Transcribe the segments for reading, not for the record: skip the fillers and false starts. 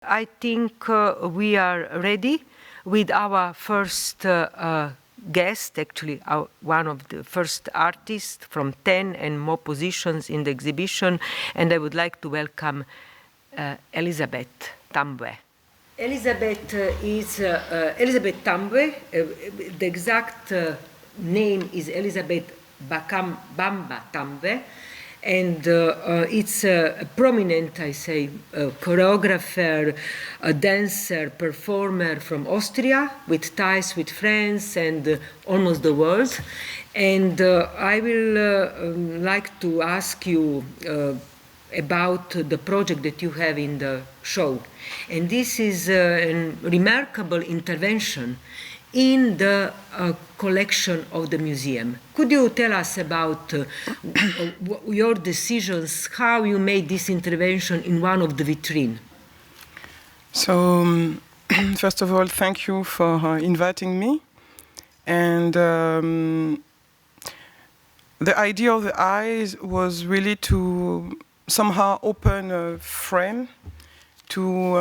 I think we are ready with our first guest, actually one of the first artists from 10 and more positions in the exhibition, and I would like to welcome Elisabeth Tambwe. Elisabeth is Elisabeth Tambwe. The exact name is Elisabeth Bakambamba Tambwe. And it's a prominent, I say, choreographer, a dancer, performer from Austria with ties with France and almost the world. And I will like to ask you about the project that you have in the show. And this is a remarkable intervention in the collection of the museum. Could you tell us about your decisions, how you made this intervention in one of the vitrine? So, first of all, thank you for inviting me. And the idea of the eyes was really to somehow open a frame to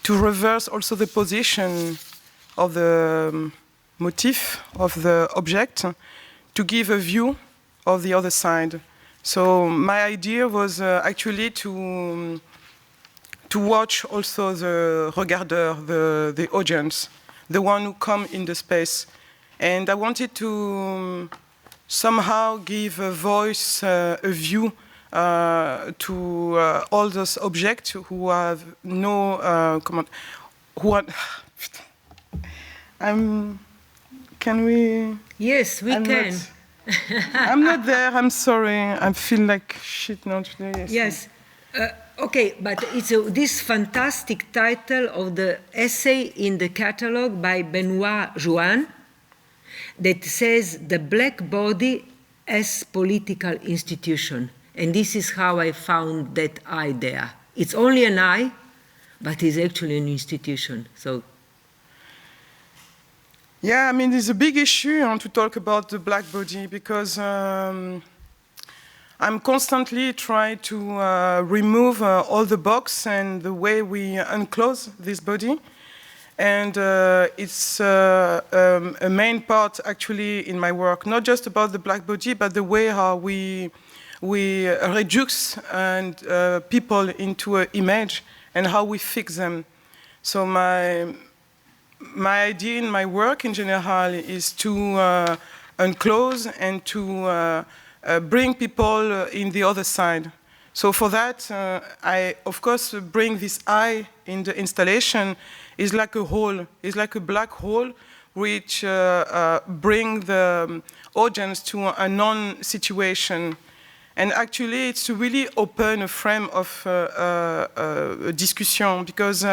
reverse also the position of the motif of the object, to give a view of the other side. So my idea was actually to watch also the regardeur, the audience, the one who come in the space. And I wanted to somehow give a voice, a view to all those objects who have no who are. Can we? Yes, we can. I'm not there. I'm sorry. I feel like shit now today. Yes. Okay, but it's this fantastic title of the essay in the catalogue by Benoit Jouan that says the black body as political institution. And this is how I found that idea. It's only an eye, but it's actually an institution. So. Yeah, I mean, it's a big issue to talk about the black body because I'm constantly trying to remove all the box and the way we unclose this body. And it's a main part actually in my work, not just about the black body, but the way how we reduce and people into an image and how we fix them. So my idea in my work in general is to unclose and to bring people in the other side. So for that, I of course bring this eye in the installation. Is like a hole, is like a black hole, which bring the audience to a non-situation. And actually, it's to really open a frame of a discussion, because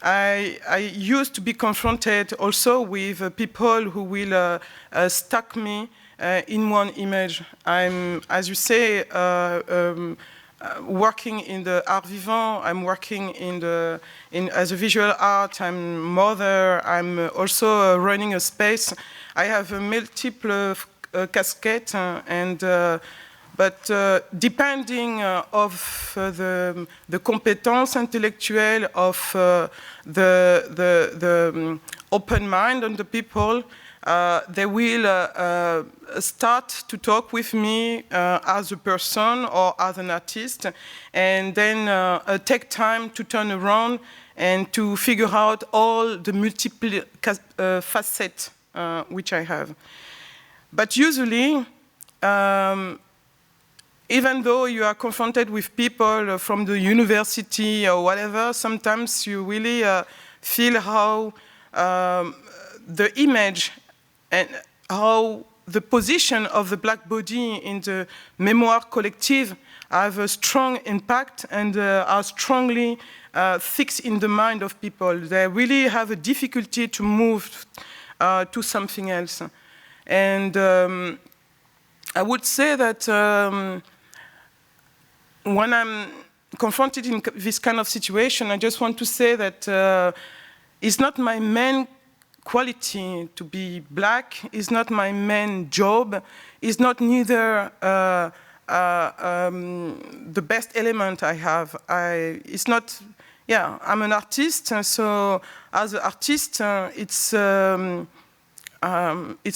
I used to be confronted also with people who will stuck me in one image. I'm, as you say, working in the art vivant. I'm working as a visual art. I'm mother. I'm also running a space. I have a multiple casquette, but depending of the competence intellectuelle of the open mind on the people, they will start to talk with me as a person or as an artist, and then take time to turn around and to figure out all the multiple facets which I have. But usually, even though you are confronted with people from the university or whatever, sometimes you really feel how the image and how the position of the black body in the mémoire collective have a strong impact and are strongly fixed in the mind of people. They really have a difficulty to move to something else. And I would say that when I'm confronted in this kind of situation, I just want to say that it's not my main quality to be black, is not my main job, is not neither the best element I have. It's not, yeah, I'm an artist, so as an artist, it's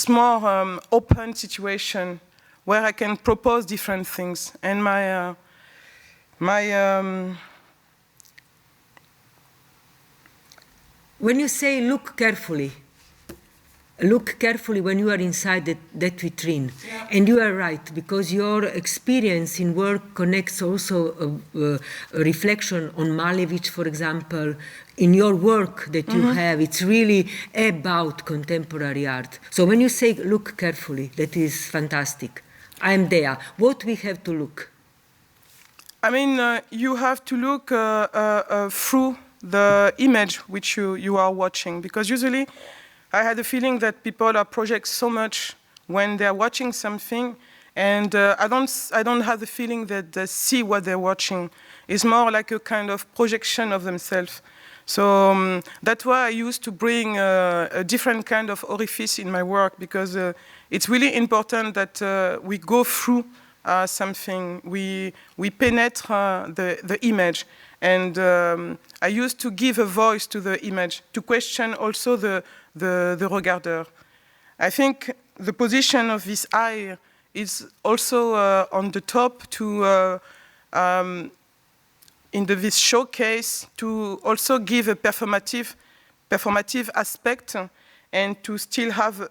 more open situation where I can propose different things. And when you say look carefully when you are inside that vitrine. Yeah. And you are right, because your experience in work connects also a reflection on Malevich, for example. In your work that you have, it's really about contemporary art. So when you say look carefully, that is fantastic. I'm there. What we have to look? I mean, you have to look through the image which you are watching, because usually I had a feeling that people are project so much when they're watching something, and I don't have the feeling that they see what they're watching. It's more like a kind of projection of themselves. So that's why I used to bring a different kind of orifice in my work, because it's really important that we go through something, we penetrate the image. And I used to give a voice to the image, to question also the regarder. I think the position of this eye is also on the top to, this showcase, to also give a performative aspect, and to still have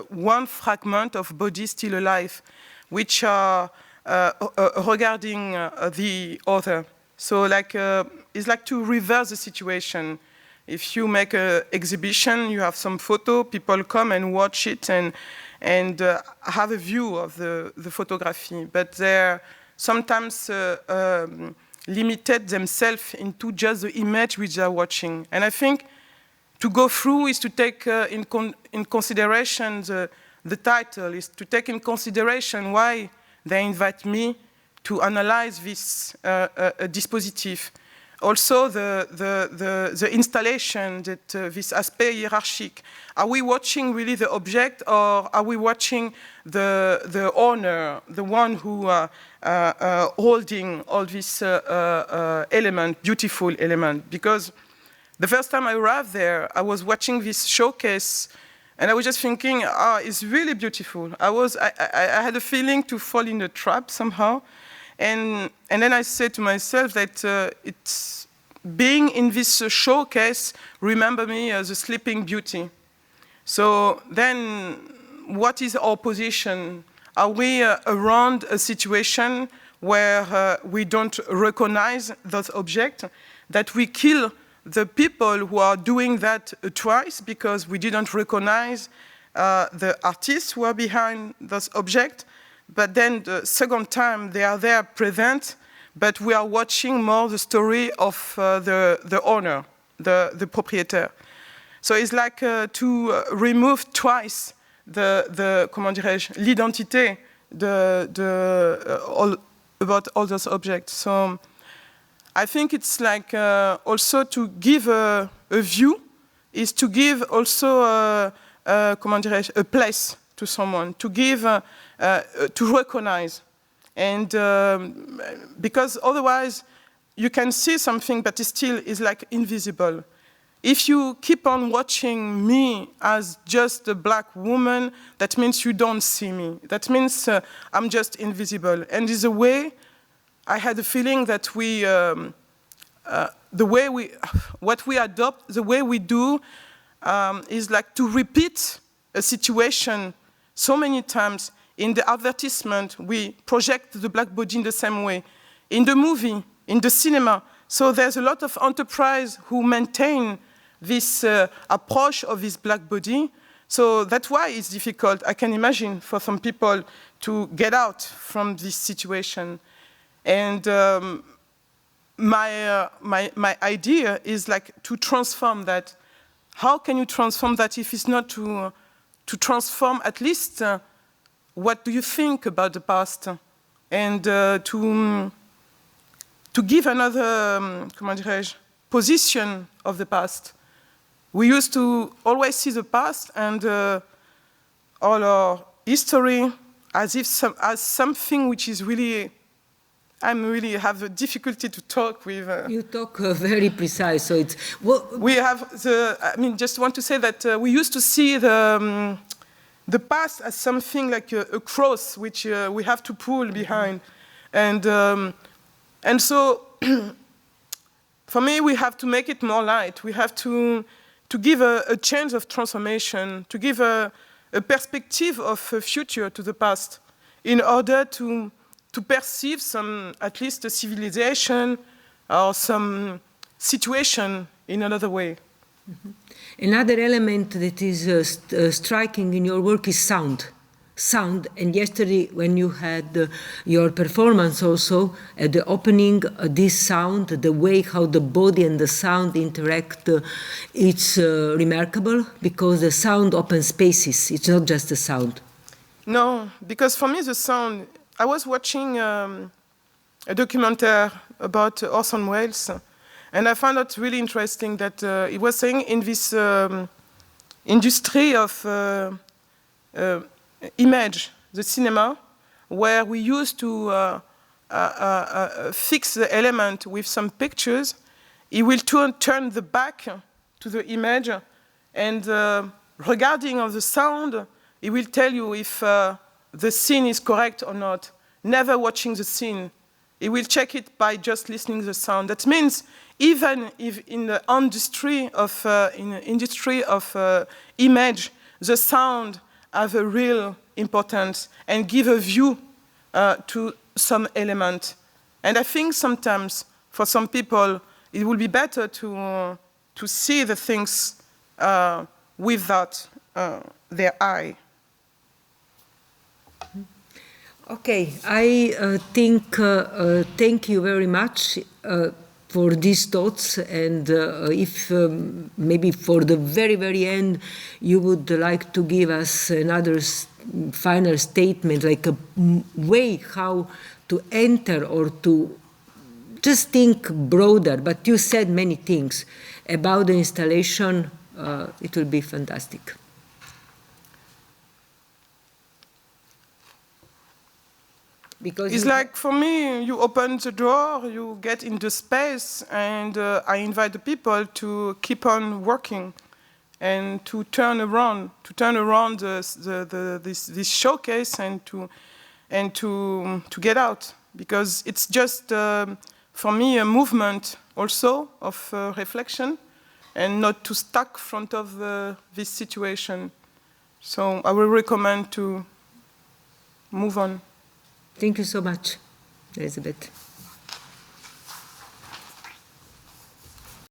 one fragment of body still alive, which are regarding the other. So it's like to reverse the situation. If you make an exhibition, you have some photo, people come and watch it and have a view of the photography. But they're sometimes limited themselves into just the image which they're watching. And I think to go through is to take in consideration the title, is to take in consideration why they invite me to analyze this dispositif. Also the installation, that this aspect hierarchic. Are we watching really the object, or are we watching the owner, the one who holding all this element, beautiful element? Because the first time I arrived there, I was watching this showcase, and I was just thinking, it's really beautiful. I had a feeling to fall in a trap somehow. And then I said to myself that it's being in this showcase remember me as a sleeping beauty. So then what is our position? Are we around a situation where we don't recognize those objects, that we kill the people who are doing that twice because we didn't recognize the artists who are behind those objects? But then the second time they are there present, but we are watching more the story of the owner, the proprietor. So it's like to remove twice comment dirais-je, l'identité about all those objects. So I think it's like also to give a view is to give also comment dirais-je, a place to someone, to give, to recognize. And because otherwise you can see something, but it still is like invisible. If you keep on watching me as just a black woman, that means you don't see me. That means I'm just invisible. And in a way, I had the feeling that what we adopt, the way we do, is like to repeat a situation so many times. In the advertisement, we project the black body in the same way. In the movie, in the cinema. So there's a lot of enterprise who maintain this approach of this black body. So that's why it's difficult, I can imagine, for some people to get out from this situation. And my idea is like to transform that. How can you transform that if it's not to transform at least what do you think about the past, and to give another comment dirais-je, position of the past. We used to always see the past and all our history, as if as something which is really, I'm really have a difficulty to talk with. You talk very precise, so it's... We have just want to say that we used to see the past as something like a cross which we have to pull behind. And so, for me, we have to make it more light. We have to give a change of transformation, to give a perspective of a future to the past, in order to perceive some, at least a civilization or some situation in another way. Mm-hmm. Another element that is striking in your work is sound. Sound, and yesterday when you had your performance also at the opening, this sound, the way how the body and the sound interact, it's remarkable, because the sound opens spaces, it's not just a sound. No, because for me the sound, I was watching a documentary about Orson Welles, and I found it really interesting that he was saying in this industry of image, the cinema, where we used to fix the element with some pictures, he will turn the back to the image, and regarding of the sound, he will tell you if the scene is correct or not, never watching the scene. He will check it by just listening to the sound. That means even if in the industry of image, the sound have a real importance and give a view to some element. And I think sometimes for some people it will be better to see the things without their eye. Okay, I think thank you very much for these thoughts, and if maybe for the very, very end you would like to give us another final statement, like a way how to enter or to just think broader, but you said many things about the installation, it will be fantastic. Because it's like, for me, you open the door, you get into space, and I invite the people to keep on working and to turn around this showcase and to get out, because it's just for me a movement also of reflection, and not to stuck front of this situation. So I will recommend to move on. Thank you so much, Elisabeth.